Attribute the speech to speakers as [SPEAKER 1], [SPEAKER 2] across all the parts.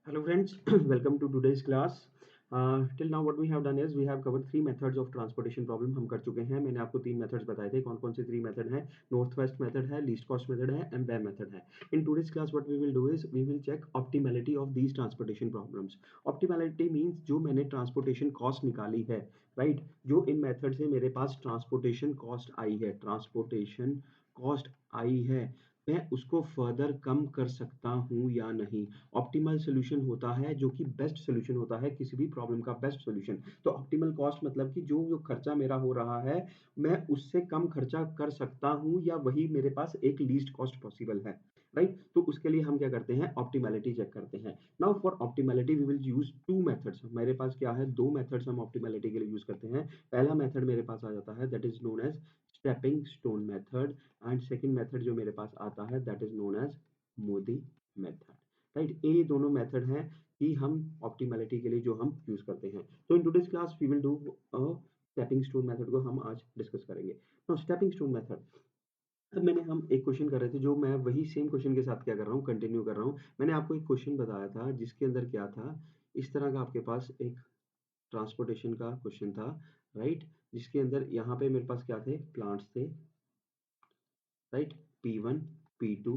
[SPEAKER 1] Hello friends, welcome to today's class. Till now what we have done is we have covered three methods of transportation problem हम कर चुके हैं. मैंने आपको तीन मेथड्स बताए थे. कौन कौन से थ्री मेथड हैं? नॉर्थ वेस्ट मेथड है, लीस्ट कॉस्ट मेथड है एंड बैम मेथड है. In today's class what we will do is we will check optimality of these transportation problems. Optimality means जो मैंने ट्रांसपोर्टेशन कॉस्ट निकाली है, राइट, जो इन method से मेरे पास ट्रांसपोर्टेशन कॉस्ट आई है, ट्रांसपोर्टेशन कॉस्ट आई है, मैं उसको फर्दर कम कर सकता हूँ या नहीं. ऑप्टिमल सोल्यूशन होता है जो कि बेस्ट सोल्यूशन होता है किसी भी प्रॉब्लम का बेस्ट सोल्यूशन. तो ऑप्टिमल कॉस्ट मतलब कि जो जो खर्चा मेरा हो रहा है मैं उससे कम खर्चा कर सकता हूँ या वही मेरे पास एक लीस्ट कॉस्ट पॉसिबल है, राइट. तो उसके लिए हम क्या करते हैं, ऑप्टिमैलिटी चेक करते हैं. Now for optimality we will use two methods. मेरे पास क्या है, दो मेथड्स हम ऑप्टिमैलिटी के लिए यूज करते हैं. पहला मेथड मेरे पास आ जाता है that is known as stepping stone method and second method जो मेरे पास आता है that is known as MODI method, right. ये दोनों मेथड हैं कि हम ऑप्टिमैलिटी के लिए जो हम यूज करते हैं. तो in today's class we will do stepping stone method को हम आज डिस्कस करेंगे. नाउ स्टेपिंग स्टोन मेथड, अब मैंने हम एक क्वेश्चन कर रहे थे जो मैं वही सेम क्वेश्चन के साथ क्या कर रहा हूँ, कंटिन्यू कर रहा हूँ. मैंने आपको एक क्वेश्चन बताया था जिसके अंदर क्या था, इस तरह का आपके पास एक ट्रांसपोर्टेशन का क्वेश्चन था, राइट, जिसके अंदर यहाँ पे मेरे पास क्या थे, प्लांट्स थे, right, p1 p2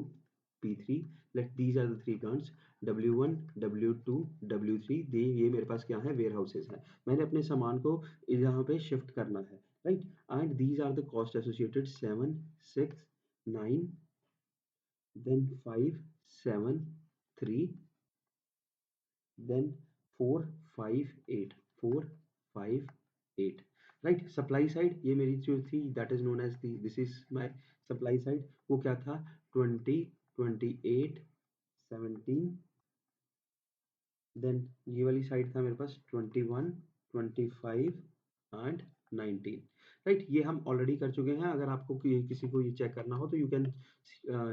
[SPEAKER 1] p3. let these are the three plants w1 w2 w3. दे ये मेरे पास क्या है, वेयर हाउसेज है. मैंने अपने सामान को यहाँ पे शिफ्ट करना है, right. And these are the cost associated 7 6 9 then 5 7 3 then 4 5 8 4 5 8, right. Supply side ये मेरी जो थी that is known as the, this is my supply side. वो क्या था, 20 28 17, देन ये वाली साइड था मेरे पास 21 25 एंड 19, राइट. ये हम ऑलरेडी कर चुके हैं. अगर आपको किसी को ये चेक करना हो तो you can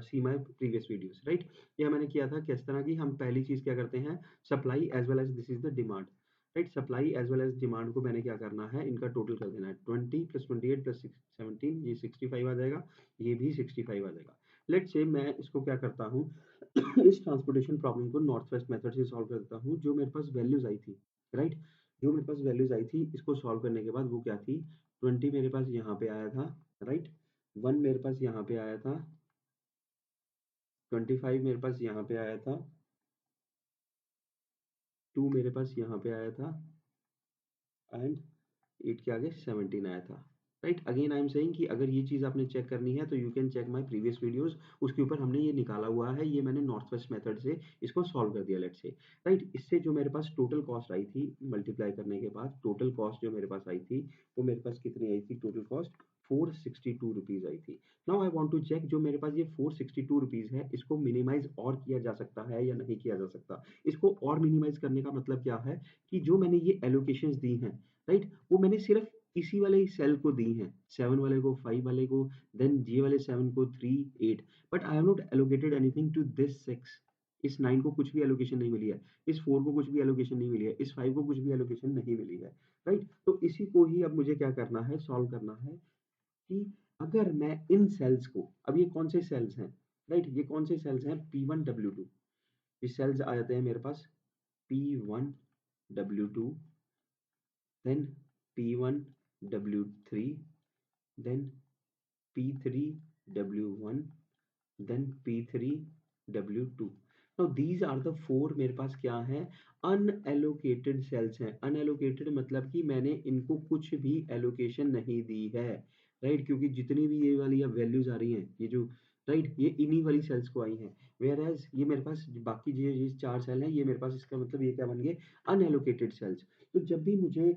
[SPEAKER 1] see my previous videos, right. ये मैंने किया था किस तरह की, हम पहली चीज क्या करते हैं, supply as well as this is the demand, right. Supply as well as demand को मैंने क्या करना है, इनका टोटल कर देना है. 20 प्लस 28 प्लस 17 ये 65 आ जाएगा, ये भी 65 आ जाएगा. लेट्स से मैं इसको क्या करता हूँ इस ट्रांसपोर्टेशन प्रॉब्लम को नॉर्थ वेस्ट मेथड से सॉल्व करता हूँ. जो मेरे पास वैल्यूज आई थी, राइट, जो मेरे पास वैल्यूज आई थी इसको सॉल्व करने के बाद वो क्या थी, 20 मेरे पास यहाँ पे आया था, राइट. 1 मेरे पास यहाँ पे आया था, 25 मेरे पास यहाँ पे आया था, 2 मेरे पास यहाँ पे आया था एंड 8 के आगे 17 आया था, right. Again I am saying कि अगर ये चीज आपने चेक करनी है तो you can check my previous videos. उसके ऊपर हमने ये निकाला हुआ है, ये मैंने नॉर्थ वेस्ट मेथड से इसको सॉल्व कर दिया, लेट्स से, राइट. इससे जो मेरे पास टोटल कॉस्ट आई थी मल्टीप्लाई करने के बाद, टोटल कॉस्ट जो मेरे पास आई थी वो मेरे पास कितनी आई थी, टोटल कॉस्ट 462 रुपीज आई थी. Now I want to check जो मेरे पास ये 462 रुपीज है इसको मिनिमाइज और किया जा सकता है या नहीं किया जा सकता. इसको और मिनिमाइज करने का मतलब क्या है कि जो मैंने ये एलोकेशंस दी हैं, राइट, वो मैंने सिर्फ इसी वाले सेल को दी हैं, 7 वाले को, 5 वाले को, देन जी वाले 7 को, 3 8, but I have not allocated anything to this 6. इस 9 को कुछ भी एलोकेशन नहीं मिली है, इस 4 को कुछ भी एलोकेशन नहीं मिली है, इस 5 को कुछ भी एलोकेशन नहीं मिली है, राइट. तो इसी को ही अब मुझे क्या करना है, सॉल्व करना है कि अगर मैं इन सेल्स को, अब ये कौन से सेल्स हैं, राइट, ये कौन से सेल्स हैं, P1 W2. ये सेल्स आ जाते हैं मेरे पास P1 W2, then P1 W3, then P3 W1, then P3 W2. Now these are the four मेरे पास क्या है, अनएलोकेटेड सेल्स हैं. अनएलोकेटेड मतलब कि मैंने इनको कुछ भी एलोकेशन नहीं दी है, राइट. क्योंकि जितनी भी ये वाली वैल्यूज आ रही हैं, ये जो, राइट, ये इन्हीं वाली सेल्स को आई हैं. वेयर एज ये मेरे पास बाकी ये चार सेल हैं, ये मेरे पास, इसका मतलब ये क्या बन गए, अनएलोकेटेड सेल्स. तो जब भी मुझे,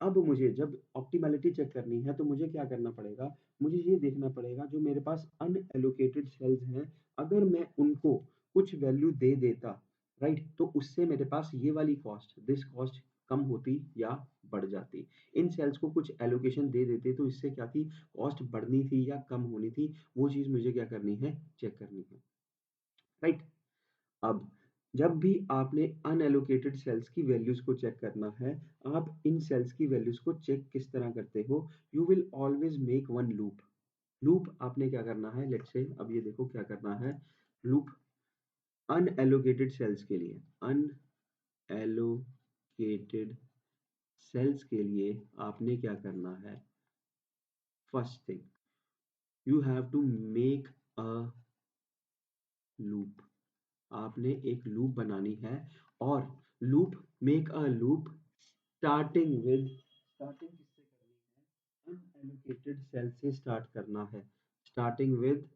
[SPEAKER 1] अब मुझे जब ऑप्टिमैलिटी चेक करनी है तो मुझे क्या करना पड़ेगा, मुझे ये देखना पड़ेगा जो मेरे पास अनएलोकेटेड सेल्स हैं, अगर मैं उनको कुछ वैल्यू दे देता, राइट, तो उससे मेरे पास ये वाली कॉस्ट, दिस कॉस्ट कम होती या बढ़ जाती. इन सेल्स को कुछ एलोकेशन दे देते तो इससे क्या थी, कॉस्ट बढ़नी थी या कम होनी थी, वो चीज मुझे क्या करनी है, चेक करनी है, राइट. अब जब भी आपने अनएलोकेटेड सेल्स की वैल्यूज को चेक करना है, आप इन सेल्स की वैल्यूज को चेक किस तरह करते हो, you will always make one loop. Loop आपने क्या करना है, लेट्स से, अब ये देखो क्या करना है, लूप अनएलोकेटेड सेल्स के लिए, अनएलोकेटेड सेल्स के लिए आपने क्या करना है? First thing, you have to make a loop. आपने एक लूप बनानी है और loop, make a loop starting किससे करनी है? अनएलोकेटेड सेल से स्टार्ट करना है। Starting with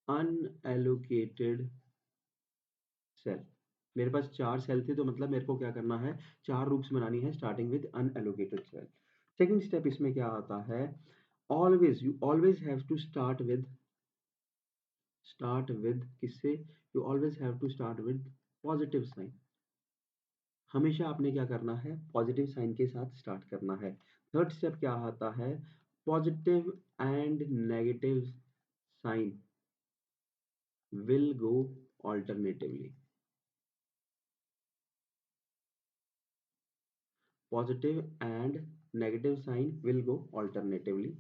[SPEAKER 1] unallocated cell. मेरे पास 4 सेल थे, तो मतलब मेरे को क्या करना है? 4 लूप्स बनानी है starting with unallocated cell. Second step इसमें क्या आता है? You always have to start with किससे? You always have to start with positive sign. हमेशा आपने क्या करना है? पॉजिटिव साइन के साथ स्टार्ट करना है। थर्ड स्टेप क्या आता है? Positive and negative sign will go alternatively. Positive and negative sign will go alternatively,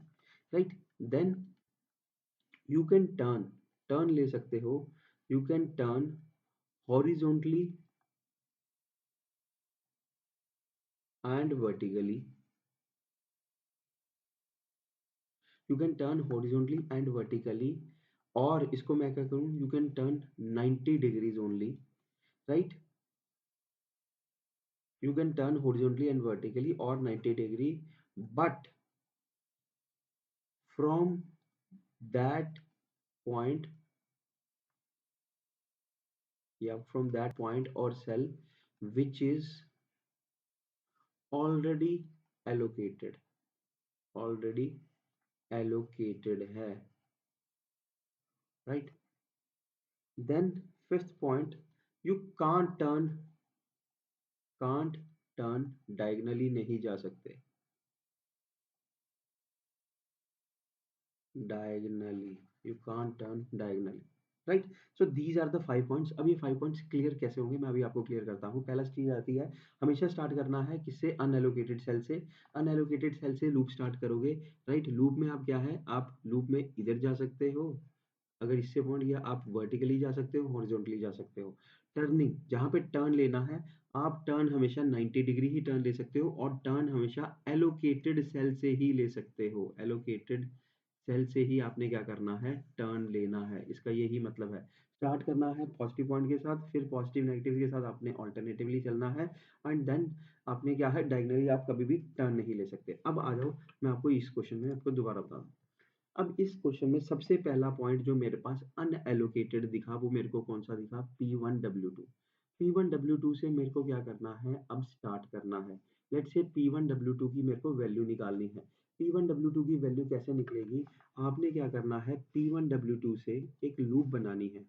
[SPEAKER 1] right? Then you can turn ले सकते हो, you can turn horizontally and vertically, you can turn horizontally and vertically, और इसको मैं क्या करूँ? You can turn 90 degrees only, right? You can turn horizontally and vertically or 90 degree, but from that point, from that point or cell which is already allocated, already allocated है, right? Then fifth point, you can't turn diagonally, नहीं जा सकते diagonally, you can't turn diagonally, right? So these are the 5 points. अब ये 5 points clear कैसे होंगे, मैं अभी आपको क्लियर करता हूँ। पहला चीज आती है, हमेशा स्टार्ट करना है किससे? अनएलोकेटेड सेल से। अनएलोकेटेड सेल से लूप स्टार्ट करोगे, राइट? लूप में आप क्या है? आप लूप में इधर जा सकते हो, अगर इससे पॉइंट किया, आप वर्टिकली जा सकते हो, हॉरिजॉन्टली जा सकते हो। टर्निंग, जहां पे टर्न लेना है, आप टर्न हमेशा 90 डिग्री ही टर्न ले सकते हो, और टर्न हमेशा एलोकेटेड सेल से ही ले सकते हो। एलोकेटेड सेल से ही आपने क्या करना है? टर्न लेना है। इसका यही मतलब है, स्टार्ट करना है पॉजिटिव पॉइंट के साथ, फिर पॉजिटिव नेगेटिव के साथ आपने ऑल्टरनेटिवली चलना है, एंड देन आपने क्या है? डायगनली आप कभी भी टर्न नहीं ले सकते। अब आ जाओ, मैं आपको इस क्वेश्चन में आपको दोबारा बता दूं। अब इस क्वेश्चन में सबसे पहला पॉइंट जो मेरे पास अनएलोकेटेड दिखा, वो मेरे को कौन सा दिखा? P1W2। P1W2 से मेरे को क्या करना है? अब स्टार्ट करना है। लेट्स से P1W2 की मेरे को वैल्यू निकालनी है। P1W2 की वैल्यू कैसे निकलेगी? आपने क्या करना है? P1W2 से एक लूप बनानी है,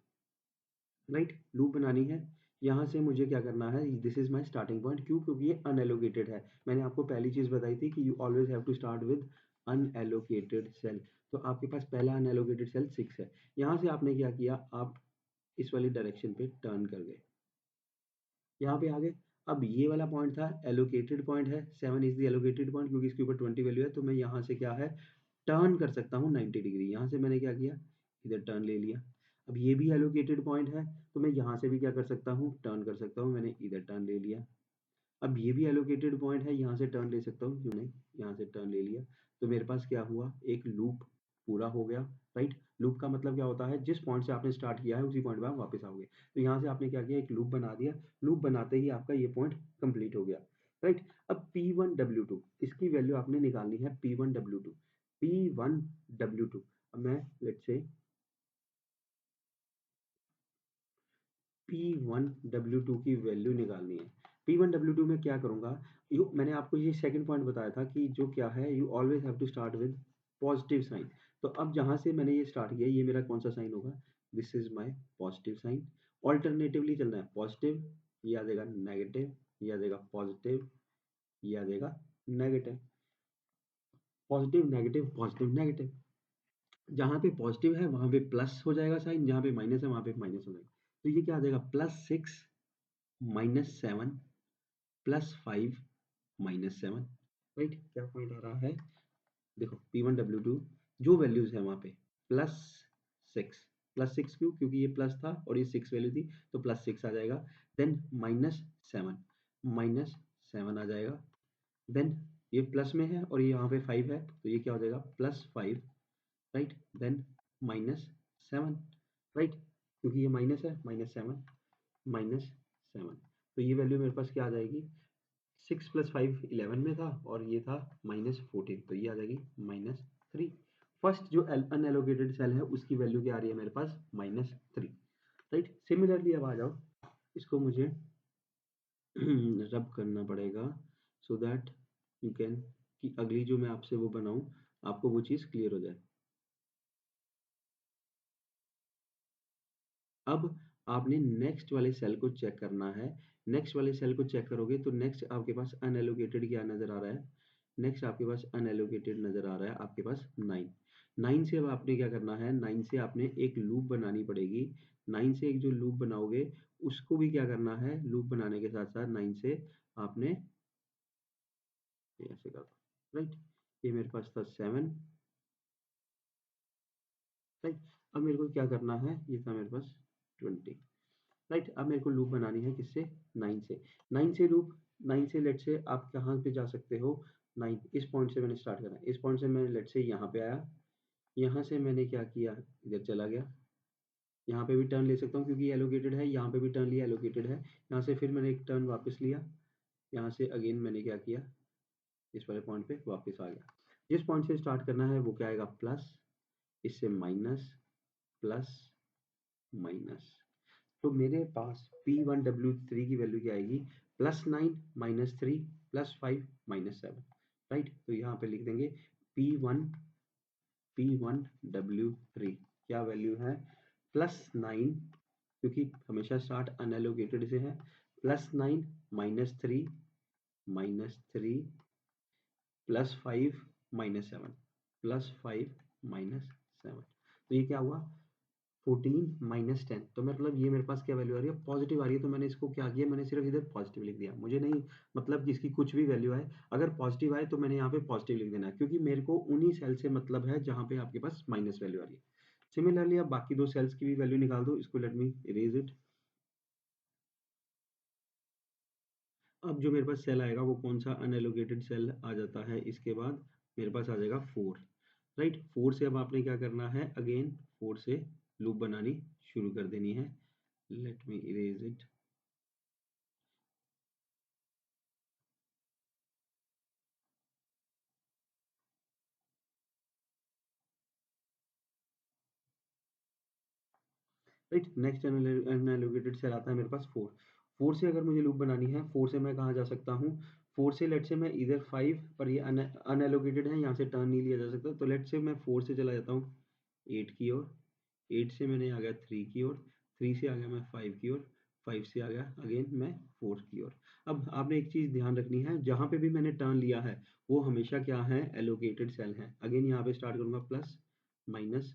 [SPEAKER 1] राइट? लूप बनानी है। यहाँ से मुझे क्या करना है? This is my starting point. क्यों? क्योंकि ये अनएलोकेटेड है। मैंने आपको पहली चीज बताई थी कि you always have to start with unallocated cell. तो आपके पास पहला अनएलोकेटेड सेल 6 है। यहाँ से आपने क्या किया? आप इस वाली डायरेक्शन पे टर्न कर गए, यहाँ पे आ गए। अब ये वाला पॉइंट था, एलोकेटेड पॉइंट है, 7 इज द एलोकेटेड पॉइंट, क्योंकि इसके ऊपर 20 वैल्यू है। तो मैं यहाँ से क्या है? टर्न कर सकता हूँ 90 डिग्री। यहाँ से मैंने क्या किया? इधर टर्न ले लिया। अब ये भी एलोकेटेड पॉइंट है, तो मैं यहाँ से भी क्या कर सकता हूँ? टर्न कर सकता हूँ। मैंने इधर टर्न ले लिया। अब ये भी एलोकेटेड पॉइंट है, यहाँ से टर्न ले सकता हूँ, क्यों नहीं? यहाँ से टर्न ले लिया। तो मेरे पास क्या हुआ? एक लूप पूरा हो गया, राइट? लूप का मतलब क्या होता है? जिस पॉइंट से आपने स्टार्ट किया है उसी पॉइंट पे आप वापस आओगे। तो यहाँ से आपने क्या किया? एक लूप बना दिया। लूप बनाते ही आपका ये पॉइंट कंप्लीट हो गया, राइट? अब P1W2 इसकी वैल्यू आपने निकालनी है। P1W2, P1W2, अब मैं लेट्स से P1W2 की वैल्यू निकालनी है। P1W2 में क्या करूंगा? मैंने आपको ये सेकंड पॉइंट बताया था कि जो क्या है, you always have to start with positive sign. तो अब जहां से मैंने ये स्टार्ट किया, ये मेरा कौन सा साइन होगा? This is my positive sign. Alternatively चलना है, पॉजिटिव, ये आ जाएगा नेगेटिव, ये आ जाएगा पॉजिटिव, ये आ जाएगा negative, positive negative, positive negative. जहां पे पॉजिटिव है वहां पे प्लस हो जाएगा साइन, जहां पे माइनस है वहां पे माइनस हो जाएगा। तो ये क्या आ जाएगा? +6 -7 +5 -7, राइट? क्या पॉइंट आ रहा है? देखो P1W2 जो वैल्यूज है वहां पे +6 +6 क्यों? क्योंकि ये प्लस था और ये 6 वैल्यू थी तो +6 आ जाएगा। देन -7 आ जाएगा। देन ये प्लस में है और ये यहाँ पे 5 है तो ये क्या हो जाएगा +5, राइट? Then -7, right? क्योंकि ये माइनस है, -7 तो ये वैल्यू मेरे पास क्या आ जाएगी, 6 + 5 11 में था और ये था -14 तो ये आ जाएगी -3। फर्स्ट जो अनएलोकेटेड सेल है उसकी वैल्यू क्या आ रही है मेरे पास -3, राइट? सिमिलरली अब आ जाओ, इसको मुझे रब करना पड़ेगा सो दैट यू कैन, कि अगली जो मैं आपसे वो बनाऊं आपको वो चीज़ क्लियर हो जाए। अब आपने नेक्स्ट वाले सेल को चेक करना है। नेक्स्ट वाले सेल को चेक करोगे तो नेक्स्ट आपके पास अनएलोकेटेड क्या नज़र आ रहा है? नेक्स्ट आपके पास अनएलोकेटेड नज़र आ रहा है आपके पास 9। 9 से अब आपने क्या करना है, 9 से आपने एक लूप बनानी पड़ेगी। 9 से एक जो लूप बनाओगे उसको भी क्या करना है, लूप बनाने के साथ-साथ 9 से आपने ये ऐसे कर दो, राइट? ये मेरे पास था 7, राइट? अब मेरे को क्या करना है, ये था मेरे पास 20, राइट? अब मेरे को लूप बनानी है किससे, 9 से। 9 से लूप, 9 से लेट से आप कहाँ पे जा सकते हो, 9 इस पॉइंट से मैंने स्टार्ट करना है, इस पॉइंट से मैं लेट से यहाँ पे आया, यहाँ से मैंने क्या किया, इधर चला गया, यहाँ पे भी टर्न ले सकता हूँ क्योंकि एलोकेटेड है, यहाँ पे भी टर्न लिया एलोकेटेड है, यहाँ से फिर मैंने एक टर्न वापस लिया, यहाँ से अगेन मैंने क्या किया, इस वाले पॉइंट पे वापस आ गया। जिस पॉइंट से स्टार्ट करना है वो क्या आएगा, प्लस, इससे माइनस, प्लस, माइनस। तो मेरे पास P1W3 की वैल्यू क्या आएगी, +9 -3 +5 -7, राइट? तो यहाँ पे लिख देंगे P1 P1W3 क्या वैल्यू है, +9 क्योंकि हमेशा स्टार्ट अनएलोकेटेड से है, +9 -3 -3 +5 -7 +5 -7 तो ये क्या हुआ 14 -10 तो मतलब ये मेरे पास क्या वैल्यू आ रही है, पॉजिटिव आ रही है। तो मैंने इसको क्या किया, मैंने सिर्फ इधर पॉजिटिव लिख दिया, मुझे नहीं मतलब कि इसकी कुछ भी वैल्यू आए, अगर पॉजिटिव आए तो मैंने यहाँ पे पॉजिटिव लिख देना है क्योंकि मेरे को उन्हीं सेल से मतलब है जहाँ पे आपके पास माइनस वैल्यू आ रही है। सिमिलरली अब बाकी दो सेल्स की भी वैल्यू निकाल दो, इसको लेट मी इरेज इट। अब जो मेरे पास सेल आएगा वो कौन सा, अनएलोकेटेड सेल आ जाता है, इसके बाद मेरे पास आ जाएगा 4, राइट? 4 से अब आपने क्या करना है, अगेन 4 से लूप बनानी शुरू कर देनी है। Let me erase it. Right, next unallocated cell आता है मेरे पास 4। 4 से अगर मुझे लूप बनानी है, 4 से मैं कहाँ जा सकता हूँ, 4 से लेट से मैं इधर 5 पर ये अनएलोकेटेड है, यहाँ से टर्न नहीं लिया जा सकता, तो लेट से मैं 4 से चला जाता हूँ 8 की ओर, 8 से मैंने आ गया 3 की ओर, 3 से आ गया मैं 5 की ओर, 5 से आ गया अगेन मैं 4 की ओर। अब आपने एक चीज़ ध्यान रखनी है, जहाँ पे भी मैंने टर्न लिया है वो हमेशा क्या है, एलोकेटेड सेल है। अगेन यहाँ पे स्टार्ट करूंगा प्लस माइनस,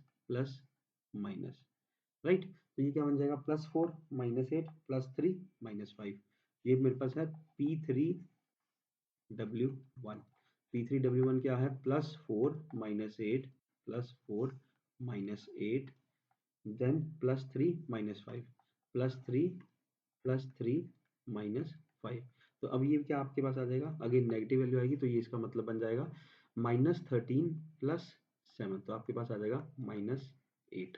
[SPEAKER 1] माइनस, राइट? तो ये क्या बन जाएगा, +4 -8 +3 -5, ये मेरे पास है P3W1। P3W1 क्या है, +4 -8 +4 -8 देन +3 -5 +3 +3 -5। तो अब ये क्या आपके पास आ जाएगा, अगेन नेगेटिव वैल्यू आएगी तो ये इसका मतलब बन जाएगा -13 +7 तो आपके पास आ जाएगा -8,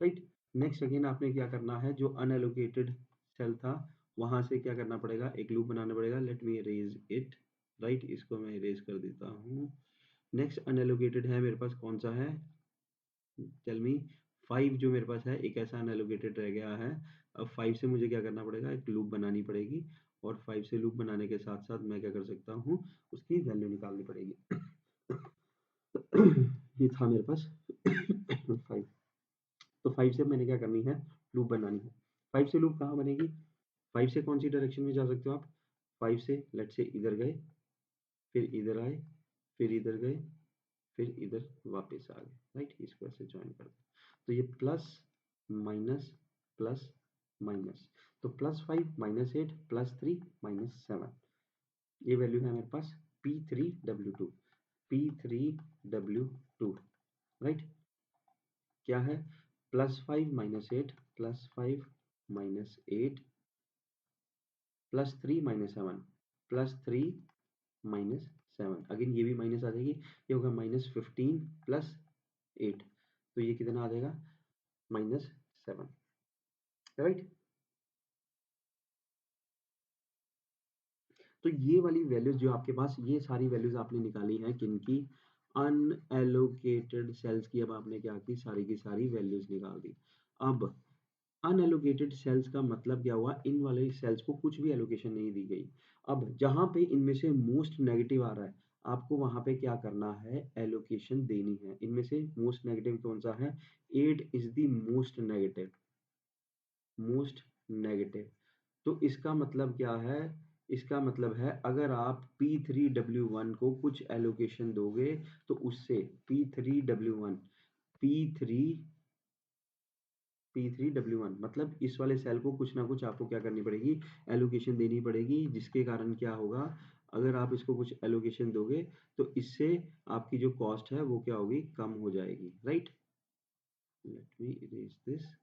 [SPEAKER 1] राइट? नेक्स्ट अगेन आपने क्या करना है, जो अनएलोकेटेड सेल था वहां से क्या करना पड़ेगा, एक लूप बनाना पड़ेगा। Late me erase it, right? इसको मैं इरेज कर देता हूँ। नेक्स्ट अनएलोकेटेड है मेरे पास कौन सा है, टेल मी। 5 जो मेरे पास है एक ऐसा अनएलोकेटेड रह गया है। अब 5 से मुझे क्या करना पड़ेगा, एक लूप बनानी पड़ेगी और 5 से लूप बनाने के साथ साथ मैं क्या कर सकता हूँ, उसकी वैल्यू निकालनी पड़ेगी। ये था मेरे पास 5। तो 5 से मैंने क्या करनी है, लूप बनानी है। 5 से लूप कहाँ बनेगी, 5 से कौन सी डायरेक्शन में जा सकते हो आप, 5 से लेट से इधर गए, फिर इधर आए, फिर इधर गए, फिर इधर वापस आ गए, राइट? इसको ऐसे ज्वाइन कर दो। तो ये प्लस माइनस प्लस माइनस, तो +5 -8 +3 -7, ये वैल्यू है मेरे पास P3W2, P3W2, राइट? क्या है, +5 -8 +5 -8 +3 -7 +3 -7 अगेन ये भी माइनस आ जाएगी, ये होगा -15 + 8, तो ये कितना आ जाएगा -7, राइट। तो ये वाली वैल्यूज जो आपके पास, ये सारी वैल्यूज आपने निकाली हैं किनकी, अनएलोकेटेड सेल्स की। अब आपने क्या की, सारी की सारी वैल्यूज निकाल दी। अब अनएलोकेटेड सेल्स का मतलब क्या हुआ, इन वाले सेल्स को कुछ भी एलोकेशन नहीं दी गई। अब जहां पे इनमें से मोस्ट नेगेटिव आ रहा है, आपको वहां पे क्या करना है, एलोकेशन देनी है। इनमें से मोस्ट नेगेटिव कौन सा है, 8 is the most negative, most negative. तो इसका मतलब क्या है, इसका मतलब है अगर आप P3W1 को कुछ एलोकेशन दोगे तो उससे P3W1 P3 P3W1 मतलब इस वाले सेल को कुछ ना कुछ आपको क्या करनी पड़ेगी, एलोकेशन देनी पड़ेगी, जिसके कारण क्या होगा, अगर आप इसको कुछ एलोकेशन दोगे तो इससे आपकी जो कॉस्ट है वो क्या होगी, कम हो जाएगी, right. Late me erase this,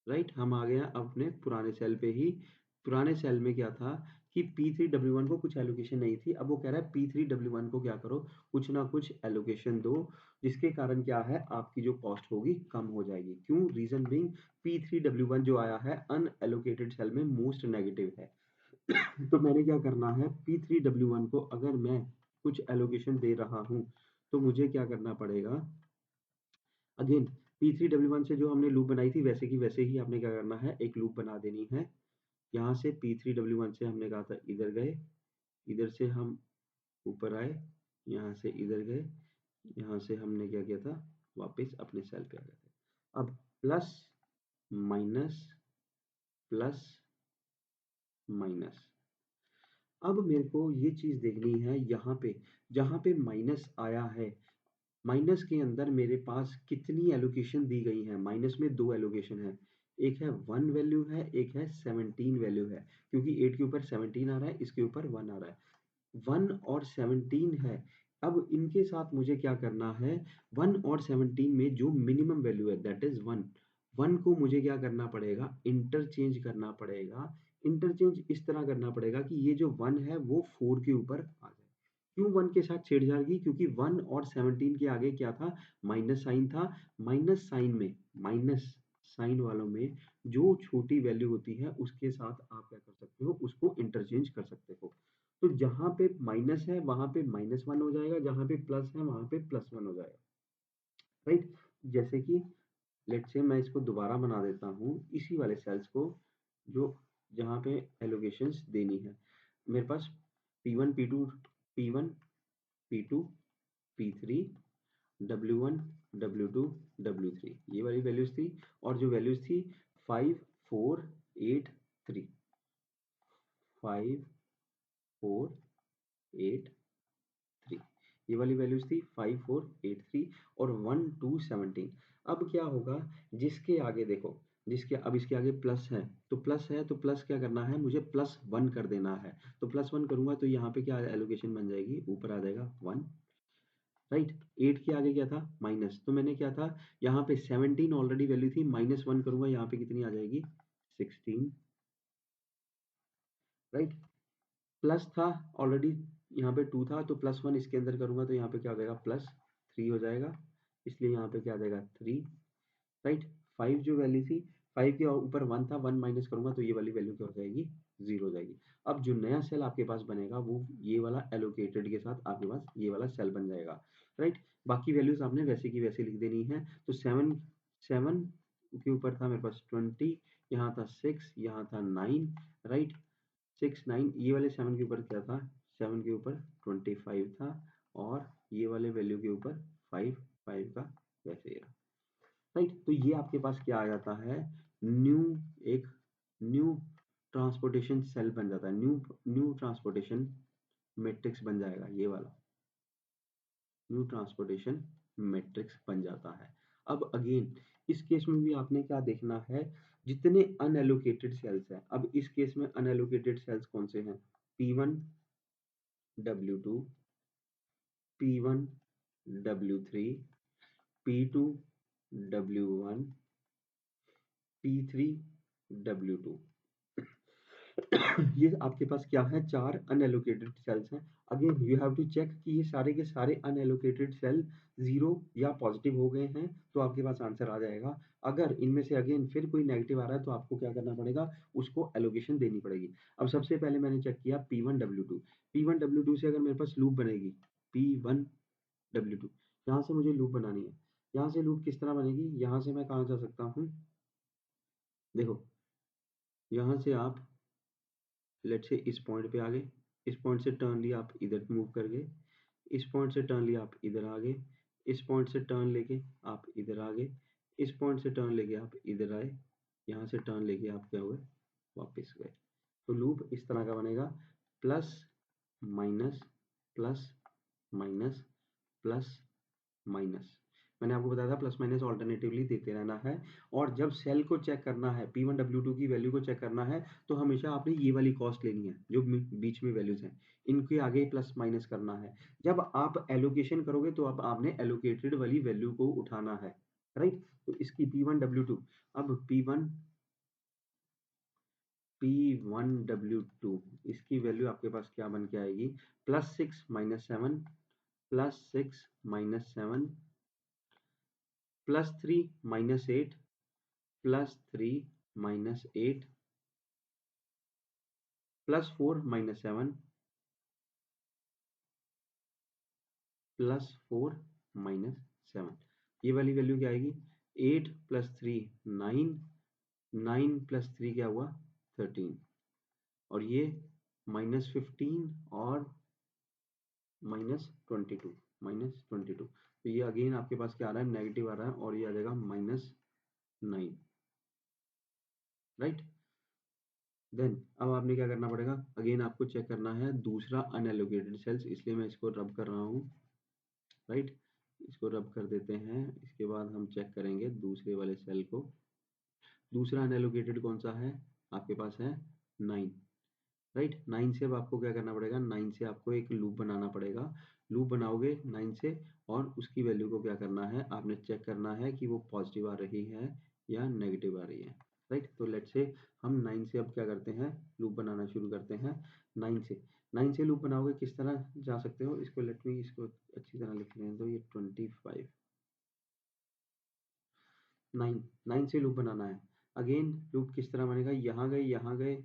[SPEAKER 1] right. हम आ गए हैं अपने पुराने सेल पे ही। पुराने सेल में क्या था कि P3W1 को कुछ एलोकेशन नहीं थी, अब वो कह रहा है P3W1 को क्या करो, कुछ ना कुछ एलोकेशन दो, जिसके कारण क्या है, आपकी जो कॉस्ट होगी कम हो जाएगी। क्यों, रीजन बीइंग P3W1 जो आया है अनएलोकेटेड सेल में मोस्ट नेगेटिव है। तो मैंने क्या करना है, P3W1 को अगर मैं कुछ एलोकेशन दे रहा हूं तो मुझे क्या करना पड़ेगा, अगेन P3W1 से जो हमने लूप बनाई थी वैसे की वैसे ही आपने क्या करना है, एक लूप बना देनी है। यहाँ से P3W1 से हमने कहा था इधर गए, इधर से हम ऊपर आए, यहाँ से इधर गए, यहाँ से हमने क्या किया था, वापस अपने सेल पे आ गए थे। अब प्लस माइनस प्लस माइनस, अब मेरे को ये चीज देखनी है, यहाँ पे जहाँ पे माइनस आया है, माइनस के अंदर मेरे पास कितनी एलोकेशन दी गई है, माइनस में दो एलोकेशन है, एक है 1 वैल्यू है, एक है 17 वैल्यू है, क्योंकि 8 के ऊपर 17 आ रहा है, इसके ऊपर 1 आ रहा है, 1 और 17 है। अब इनके साथ मुझे क्या करना है, 1 और 17 में जो मिनिमम वैल्यू है दैट इज 1, 1 को मुझे क्या करना पड़ेगा, इंटरचेंज करना पड़ेगा। इंटरचेंज इस तरह करना पड़ेगा कि ये जो 1 है वो 4 के ऊपर आ जाए। क्यों 1 के साथ छेड़छाड़ की, क्योंकि 1 और 17 के आगे क्या था, माइनस साइन था। माइनस साइन में, माइनस साइन वालों में जो छोटी वैल्यू होती है उसके साथ आप क्या कर सकते हो, उसको इंटरचेंज कर सकते हो। तो जहां पे माइनस है वहां पे -1 हो जाएगा, जहां पे प्लस है वहां पे +1 हो जाएगा, राइट। जैसे कि लेट्स से मैं इसको दोबारा बना देता हूँ, इसी वाले सेल्स को, जो जहाँ पे एलोकेशंस देनी है, मेरे पास P1 P2 P1 P2 P3 W1 W2 W3 ये वाली वैल्यूज थी, और जो वैल्यूज थी 5 4 8 3, 5 4 8 3, ये वाली वैल्यूज थी 5 4 8 3 और 1 2 17। अब क्या होगा, जिसके आगे देखो, जिसके अब इसके आगे प्लस है, तो प्लस है तो प्लस क्या करना है, मुझे +1 कर देना है, तो +1 करूंगा तो यहाँ पे क्या एलोकेशन बन जाएगी, ऊपर आ जाएगा 1, राइट। 8 के आगे क्या था, माइनस, तो मैंने क्या था, यहाँ पे 17 ऑलरेडी वैल्यू थी, -1 करूंगा यहाँ पे कितनी आ जाएगी, 16, राइट। प्लस था ऑलरेडी, यहाँ पे 2 था, तो +1 इसके अंदर करूंगा तो यहाँ पे क्या हो जाएगा, +3 हो जाएगा, इसलिए यहाँ पे क्या आ जाएगा 3, राइट। 5 जो वैल्यू थी, 5 के ऊपर 1 था, 1 माइनस करूंगा तो ये वाली वैल्यू क्या हो जाएगी, 0 हो जाएगी। अब जो नया सेल आपके पास बनेगा वो ये वाला एलोकेटेड के साथ आपके पास ये वाला सेल बन जाएगा, राइट। बाकी वैल्यूज आपने वैसे की वैसे लिख देनी है। तो 7 के ऊपर था मेरे पास 20, यहाँ था 6, यहाँ था 9, राइट। 6 9, ये वाले 7 के ऊपर क्या था, 7 के ऊपर 25 था, और ये वाले वैल्यू के ऊपर 5 5 का वैसे ही रहा, राइट। तो ये आपके पास क्या आ जाता है, न्यू, एक न्यू ट्रांसपोर्टेशन सेल बन जाता है, न्यू न्यू ट्रांसपोर्टेशन मैट्रिक्स बन जाएगा, ये वाला न्यू ट्रांसपोर्टेशन मैट्रिक्स बन जाता है। अब अगेन इस केस में भी आपने क्या देखना है, जितने अनएलोकेटेड सेल्स हैं, अब इस केस में अनएलोकेटेड सेल्स कौन से हैं, P1 W2, P1 W3, P2 W1, P3 W2। ये आपके पास क्या है, 4 अनएलोकेटेड सेल्स हैं। Again you have to check कि ये सारे के सारे अनएलोकेटेड सेल 0 या पॉजिटिव हो गए हैं, तो आपके पास आंसर आ जाएगा। अगर इनमें से अगेन फिर कोई नेगेटिव आ रहा है तो आपको क्या करना पड़ेगा, उसको एलोकेशन देनी पड़ेगी। अब सबसे पहले मैंने चेक किया P1W2, P1W2 से अगर मेरे पास लूप बनेगी P1W2, यहाँ से मुझे लूप बनानी है। यहाँ से लूप किस तरह बनेगी, यहाँ से मैं कहाँ जा सकता हूँ, देखो यहाँ से आप लेट्स से इस पॉइंट पे आ गए, इस पॉइंट से टर्न लिया आप इधर मूव कर गए, इस पॉइंट से टर्न लिया आप इधर आ गए, इस पॉइंट से टर्न लेके आप इधर आ गए, इस पॉइंट से टर्न लेके आप इधर आए, यहाँ से टर्न लेके आप क्या हुए, वापस गए। तो लूप इस तरह का बनेगा, plus minus plus minus plus minus. मैंने आपको बताया था प्लस माइनस ऑल्टरनेटिवली देते रहना है। और जब सेल को चेक करना है, P1W2 की वैल्यू को चेक करना है, तो हमेशा आपने ये वाली कॉस्ट लेनी है जो बीच में वैल्यूज हैं, इनके आगे प्लस माइनस करना है। जब आप एलोकेशन करोगे तो अब आपने एलोकेटेड वाली वैल्यू को उठाना है, राइट। तो इसकी P1W2, अब P1W2 इसकी वैल्यू आपके पास क्या बन के आएगी, +6 - 7 +6 - 7 +3 - 8 +3 - 8 +4 - 7 +4 - 7। ये वाली वैल्यू क्या आएगी, 8 + 3 9, 9 + 3 क्या हुआ 13, और ये -15 और -22 -22। तो ये अगेन आपके पास क्या आ रहा है, नेगेटिव आ रहा है, और ये आ जाएगा -9, राइट। देन अब आपने क्या करना पड़ेगा, अगेन आपको चेक करना है दूसरा अनएलोकेटेड सेल्स, इसलिए मैं इसको रब कर रहा हूँ, राइट। इसको रब कर देते हैं, इसके बाद हम चेक करेंगे दूसरे वाले सेल को। दूसरा अनएलोकेटेड कौन सा है, आपके पास है 9, राइट। 9 से अब आपको क्या करना पड़ेगा, 9 से आपको एक लूप बनाना पड़ेगा। लूप बनाओगे 9 से, और उसकी वैल्यू को क्या करना है, आपने चेक करना है कि वो पॉजिटिव आ रही है या नेगेटिव आ रही है, राइट। तो लेट्स से हम 9 से अब क्या करते हैं, लूप बनाना शुरू करते हैं 9 से। 9 से लूप बनाओगे किस तरह जा सकते हो, इसको लेट मी इसको अच्छी तरह लिख लें, तो ये 25 9 से लूप बनाना है। अगेन लूप किस तरह बनेगा, यहाँ गए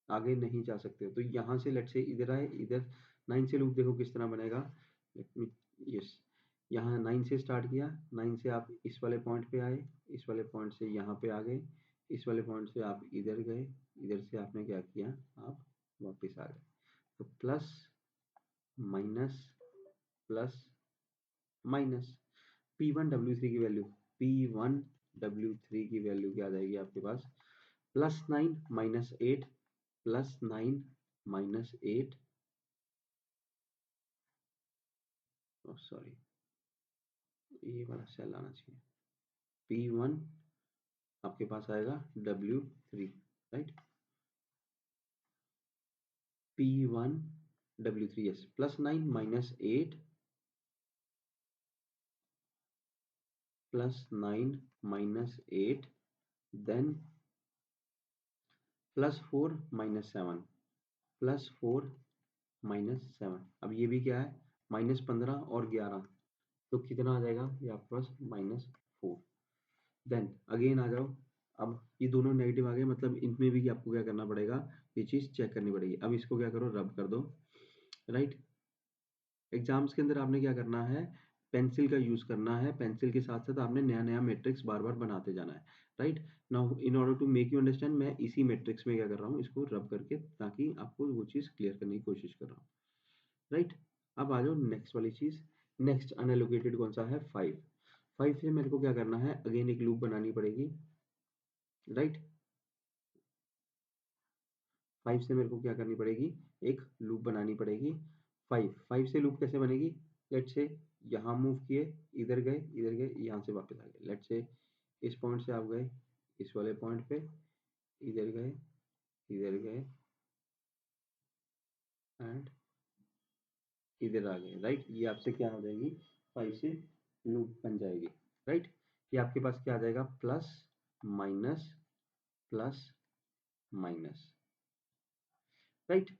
[SPEAKER 1] आगे नहीं जा सकते, तो यहाँ से लेट से इधर आए, इधर 9 से लूप देखो किस तरह बनेगा, लेट मी, यस, यहाँ 9 से स्टार्ट किया, 9 से आप इस वाले पॉइंट पे आए, इस वाले पॉइंट से यहाँ पे आ गए, इस वाले पॉइंट से आप इधर गए, इधर से आपने क्या किया, आप वापस आ गए। तो plus minus plus minus, P1W3 की वैल्यू, P1W3 की वैल्यू क्या आ जाएगी आपके पास, +9 - 8 +9 - 8, सॉरी ये वाला सेल आना चाहिए, P1 आपके पास आएगा W3, right, P1W3, yes, +9 - 8 +9 - 8, then +4 - 7 +4 -7। अब ये भी क्या है, -15 और 11, तो कितना आ जाएगा, ये आपके पास -4। देन अगेन आ जाओ, अब ये दोनों नेगेटिव आ गए, मतलब इनमें भी आपको क्या करना पड़ेगा, ये चीज़ चेक करनी पड़ेगी। अब इसको क्या करो, रब कर दो, राइट। एग्जाम्स के अंदर आपने क्या करना है, पेंसिल का यूज़ करना है, पेंसिल के साथ साथ आपने नया नया मैट्रिक्स बार बार बनाते जाना है, right. Now in order to make you understand, मैं इसी मैट्रिक्स में क्या कर रहा हूँ, इसको रब करके, ताकि आपको वो चीज़ क्लियर करने की कोशिश कर रहा हूँ, राइट। अब आ जाओ नेक्स्ट वाली चीज़, नेक्स्ट अनएलोकेटेड कौन सा है, 5। 5 से मेरे को क्या करना है, अगेन एक लूप बनानी पड़ेगी, राइट। 5 से मेरे को क्या करनी पड़ेगी, एक लूप बनानी पड़ेगी। 5 से लूप कैसे बनेगी, लेट से यहाँ मूव किए, इधर गए, यहाँ से वापस आ गए, लेट से इस पॉइंट से आप गए इस वाले पॉइंट पे, इधर गए, एंड इधर आ गए, राइट। ये आपसे क्या हो जाएगी, 5 से लूप बन जाएगी, राइट। ये आपके पास क्या आ जाएगा, plus minus plus minus, right.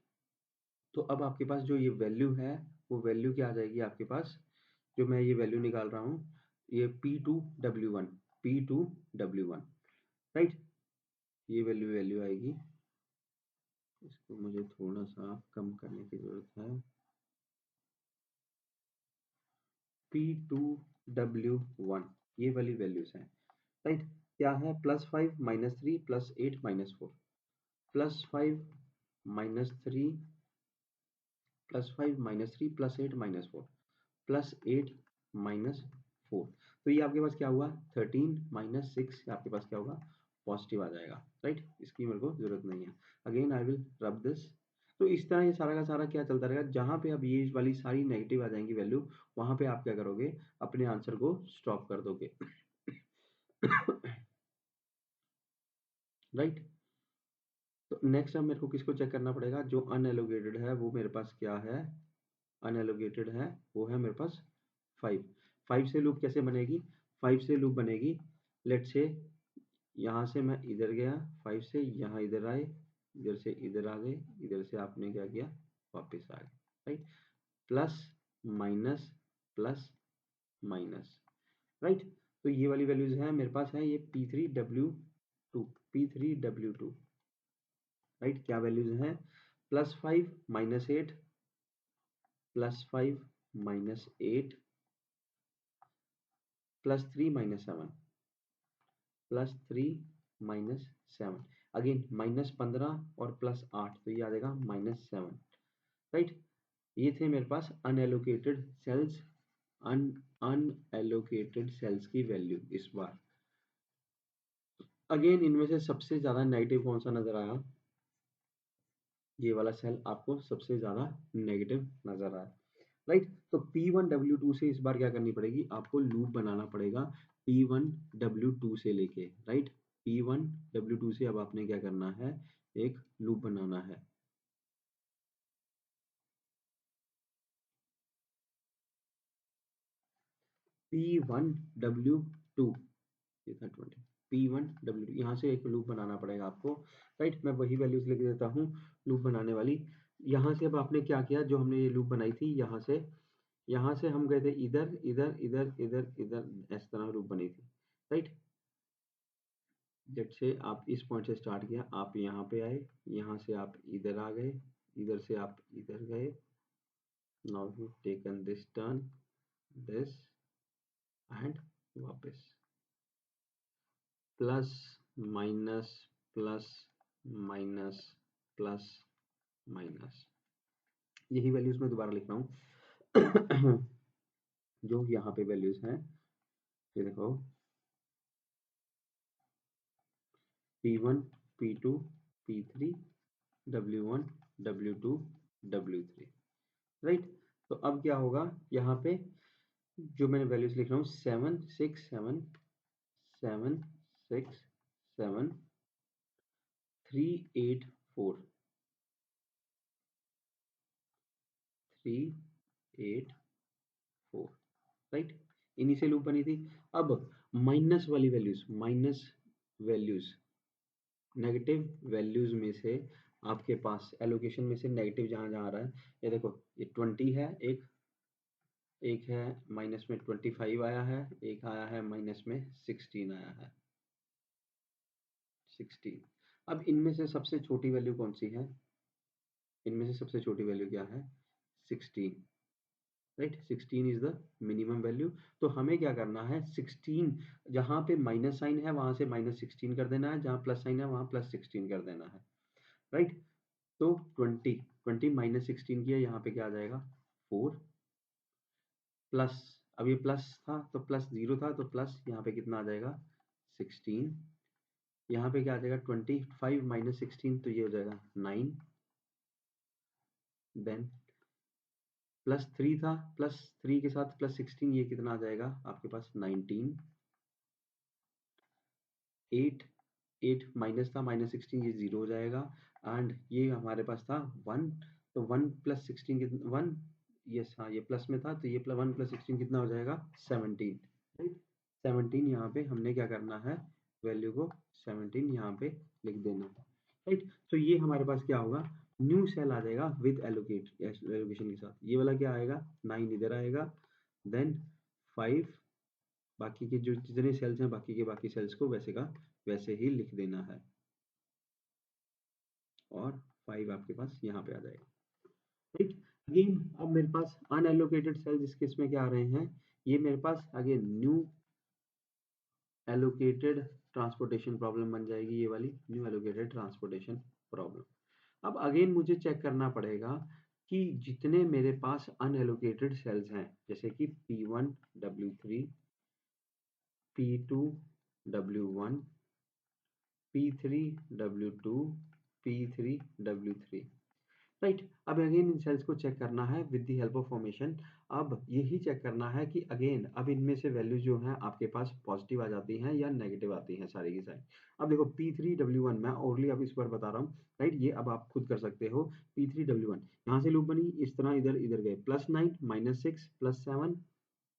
[SPEAKER 1] तो अब आपके पास जो ये वैल्यू है वो वैल्यू क्या आ जाएगी आपके पास, जो मैं ये वैल्यू निकाल रहा हूँ, ये P2W1, P2W1, राइट। ये वैल्यू वैल्यू आएगी, इसको मुझे थोड़ा सा कम करने की जरूरत है। P2W1 ये वाली वैल्यूज हैं, राइट। क्या है, +5 -3 +8 -4, +5 -3 +5 -3 +8 -4 +8 -4। तो ये आपके पास क्या हुआ, 13 -6, आपके पास क्या होगा, पॉजिटिव आ जाएगा, राइट। इसकी मेरे को जरूरत नहीं है। Again I will rub this. तो इस तरह ये सारा का सारा क्या चलता रहेगा, जहां पे अब ये वाली सारी नेगेटिव आ जाएंगी वैल्यू, वहां पे आप क्या करोगे, अपने आंसर को स्टॉप कर दोगे, राइट। तो नेक्स्ट अब मेरे को किसको चेक करना पड़ेगा, जो अनएलोकेटेड है वो मेरे पास क्या है, अनएलोकेटेड है वो है मेरे पास 5। 5 से लूप कैसे बनेगी, 5 से लूप बनेगी, लेट से यहाँ से मैं इधर गया, 5 से यहाँ इधर आए, इधर से इधर आ गए, इधर से आपने क्या किया, वापस आ गए, right. Plus minus plus minus, right. तो ये वाली वैल्यूज हैं मेरे पास है, ये P3W2, P3W2, राइट। क्या वैल्यूज हैं, +5 -8 +5 -8 +3 -7 +3 -7, अगेन -15 और +8, तो ये आ जाएगा -7, राइट। ये थे मेरे पास अनएलोकेटेड सेल्स, अनएलोकेटेड सेल्स की वैल्यू इस बार। अगेन इनमें से सबसे ज्यादा नेगेटिव कौन सा नजर आया, ये वाला सेल आपको सबसे ज्यादा नेगेटिव नजर आया, राइट। तो P1W2 से इस बार क्या करनी पड़ेगी, आपको लूप बनाना पड़ेगा P1W2 से लेके, राइट। P1W2 से अब आपने क्या करना है, एक लूप बनाना है। P1W2, ये था 20, P1W2, यहाँ से एक लूप बनाना पड़ेगा आपको, राइट। मैं वही वैल्यूज लिख देता हूँ लूप बनाने वाली। यहाँ से अब आपने क्या किया, जो हमने ये लूप बनाई थी, यहाँ से हम गए थे इधर इधर इधर इधर इधर, इस तरह लूप बनी थी, राइट। जब से आप इस पॉइंट से स्टार्ट किया, आप यहाँ पे आए, यहाँ से आप इधर आ गए, इधर से आप इधर गए, now you taken this turn, this and वापस, plus minus plus minus plus minus, यही वैल्यूज मैं दोबारा लिख रहा हूँ। जो यहाँ पे वैल्यूज हैं, ये देखो, P1 P2 P3 W1 W2 W3, right. तो अब क्या होगा, यहाँ पे जो मैंने वैल्यूज लिख रहा हूँ, 7 6 7 7 6 7 3 8 4 3 8 4, राइट। इन्हीं से लूप बनी थी। अब माइनस वैल्यूज नेगेटिव वैल्यूज में से आपके पास एलोकेशन में से नेगेटिव जहां जहां आ रहा है, ये देखो, ये 20 है, एक एक है माइनस में 25 आया है, एक आया है माइनस में 16 आया है, 16। अब इनमें से सबसे छोटी वैल्यू कौन सी है, इनमें से सबसे छोटी वैल्यू क्या है, 16, right. 16 is the minimum value. तो हमें क्या करना है, 16 जहां पे माइनस साइन है वहां से -16 कर देना है, जहां प्लस साइन है वहां +16 कर देना है, राइट। तो 20 20 -16 किया, यहाँ पे क्या आ जाएगा, 4 प्लस, अब ये प्लस था तो प्लस 0 था, तो प्लस यहाँ पे कितना आ जाएगा, 16, यहाँ पे क्या आ जाएगा, 25 -16, तो ये हो जाएगा 9, देन +3 था, +3 के साथ +16, ये कितना आ जाएगा आपके पास, 19, 8 8 माइनस था, -16, ये 0 हो जाएगा, एंड ये हमारे पास था 1, तो 1 + 16 कितना, 1 यस हाँ, ये प्लस में था तो ये 1 + 16 कितना हो जाएगा 17, राइट। 17 यहाँ पे हमने क्या करना है, वैल्यू को 17 यहाँ पे लिख देना है, राइट। तो ये हमारे पास क्या होगा, न्यू सेल आ जाएगा विद एलोकेशन के साथ। ये वाला क्या आएगा, 9 इधर आएगा, देन 5 बाकी के जो जितने सेल्स हैं बाकी के बाकी सेल्स को वैसे का वैसे ही लिख देना है, और 5 आपके पास यहाँ पे आ जाएगा, राइट। अगेन अब मेरे पास अनएलोकेटेड सेल्स इस केस में क्या आ रहे हैं, ये मेरे पास again new allocated transportation problem बन जाएगी, ये वाली न्यू एलोकेटेड ट्रांसपोर्टेशन प्रॉब्लम। अब अगेन मुझे चेक करना पड़ेगा कि जितने मेरे पास अनएलोकेटेड सेल्स हैं, जैसे कि P1 W3, P2 W1, P3 W2, P3 W3, right. अब अगेन इन सेल्स को चेक करना है with the help of formation. अब यही चेक करना है कि अगेन अब इनमें से वैल्यू जो है आपके पास पॉजिटिव आ जाती हैं या नेगेटिव आती हैं सारी की सारी। अब देखो P3W1 मैं ओरली अब इस बार बता रहा हूँ, राइट। ये अब आप खुद कर सकते हो। P3W1 यहाँ से लूप बनी, इस तरह इधर इधर गए, +9 -6 +7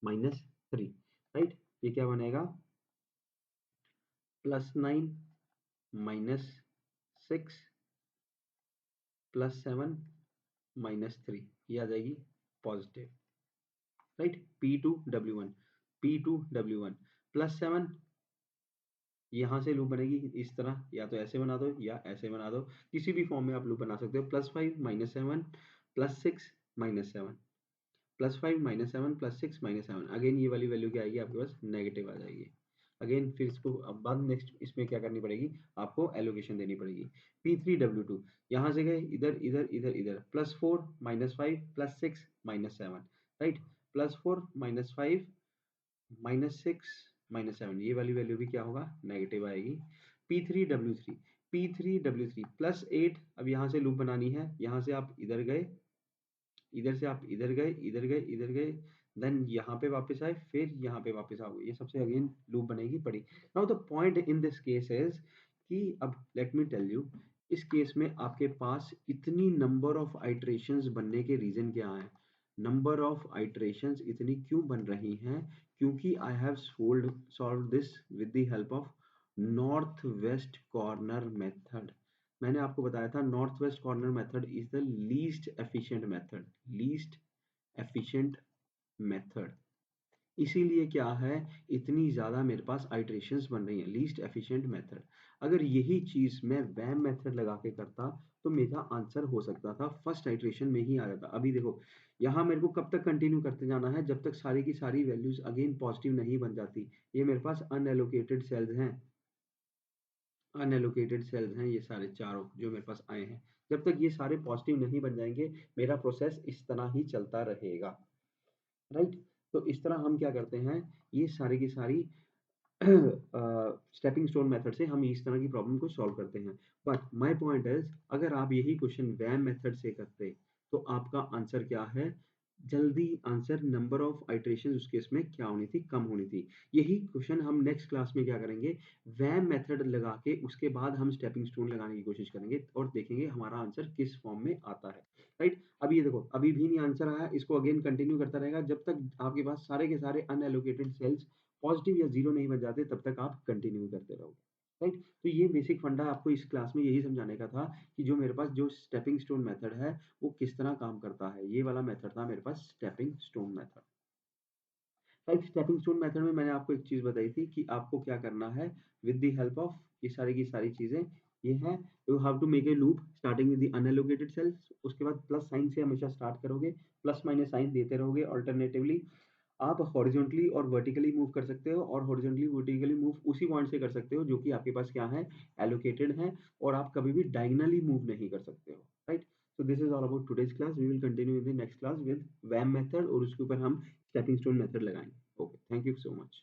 [SPEAKER 1] -3, राइट। ये क्या बनेगा, +9 -6 +7 -3, ये आ जाएगी पॉजिटिव, राइट। P2W1 +7 यहाँ से लूप बनेगी इस तरह, या तो ऐसे बना दो या ऐसे बना दो, किसी भी फॉर्म में आप लूप बना सकते हो। +5 -7 +6 -7 +5 -7 +6 -7, अगेन ये वाली वैल्यू क्या आएगी आपके पास, नेगेटिव आ जाएगी। अगेन फिर इसको अब बाद नेक्स्ट इसमें क्या करनी पड़ेगी, आपको एलोकेशन देनी पड़ेगी। P3W2 यहाँ से गए इधर इधर इधर इधर, +4 -5 +6 -7, राइट। +4 -5 -6 -7, ये वाली वैल्यू भी क्या होगा, नेगेटिव आएगी। P3W3 +8, अब यहाँ से लूप बनानी है, यहाँ से आप इधर गए, इधर से आप इधर गए इधर गए इधर गए, देन यहाँ पे वापस आए, फिर यहाँ पे वापस आओगे, ये सबसे अगेन लूप बनेगी बड़ी। Now the point in this case is कि अब लेट मी टेल यू, इस केस में आपके पास इतनी नंबर ऑफ आइट्रेशंस बनने के रीजन क्या है, नंबर ऑफ आइट्रेशंस इतनी क्यों बन रही हैं, क्योंकि I have solve this with the help of north west corner method. मैंने आपको बताया था north west corner method is the least efficient method, least efficient method. इसीलिए क्या है, इतनी ज़्यादा मेरे पास आइट्रेशंस बन रही हैं, लीस्ट एफिशिएंट मेथड। अगर यही चीज़ मैं वैम मेथड लगा के करता तो मेरा आंसर हो सकता था फर्स्ट आइट्रेशन में ही आ जाता। अभी देखो यहाँ मेरे को कब तक कंटिन्यू करते जाना है, जब तक सारी की सारी वैल्यूज अगेन पॉजिटिव नहीं बन जाती। ये मेरे पास अनएलोकेटेड सेल्स हैं, अनएलोकेटेड सेल्स हैं ये सारे चारों जो मेरे पास आए हैं। जब तक ये सारे पॉजिटिव नहीं बन जाएंगे मेरा प्रोसेस इस तरह ही चलता रहेगा, राइट। तो इस तरह हम क्या करते हैं, ये सारी की सारी स्टेपिंग स्टोन मेथड से हम इस तरह की प्रॉब्लम को सॉल्व करते हैं। बट माय पॉइंट इज अगर आप यही क्वेश्चन वैम मेथड से करते तो आपका आंसर क्या है, जल्दी आंसर नंबर ऑफ आइट्रेशन उस केस में क्या होनी थी, कम होनी थी। यही क्वेश्चन हम नेक्स्ट क्लास में क्या करेंगे, वैम मेथड लगा के उसके बाद हम स्टेपिंग स्टोन लगाने की कोशिश करेंगे और देखेंगे हमारा आंसर किस फॉर्म में आता है, राइट। अभी ये देखो अभी भी नहीं आंसर आया, इसको अगेन कंटिन्यू करता रहेगा जब तक आपके पास सारे के सारे अनएलोकेटेड सेल्स पॉजिटिव या जीरो नहीं बन जाते, तब तक आप कंटिन्यू करते रहोगे, राइट। तो ये बेसिक फंडा आपको इस क्लास में यही समझाने का था कि जो मेरे पास जो स्टेपिंग स्टोन मेथड है वो किस तरह काम करता है। ये वाला मेथड था मेरे पास stepping stone method, right. Stepping stone method में मैंने आपको एक चीज बताई थी कि आपको क्या करना है विद द हेल्प ऑफ ये सारी की सारी चीजें, ये है you have to make a loop starting with the unallocated cells, उसके बाद प्लस साइन से हमेशा स्टार्ट करोगे, प्लस माइनस साइन देते रहोगे ऑल्टरनेटिवली। आप हॉरिजॉन्टली और वर्टिकली मूव कर सकते हो, और हॉरिजॉन्टली वर्टिकली मूव उसी पॉइंट से कर सकते हो जो कि आपके पास क्या है, एलोकेटेड है, और आप कभी भी डायगनली मूव नहीं कर सकते हो, right. So this is all about today's class, we will continue in the next class with VAM method, और उसके ऊपर हम स्टेपिंग स्टोन मेथड लगाएंगे। Okay, thank you so much.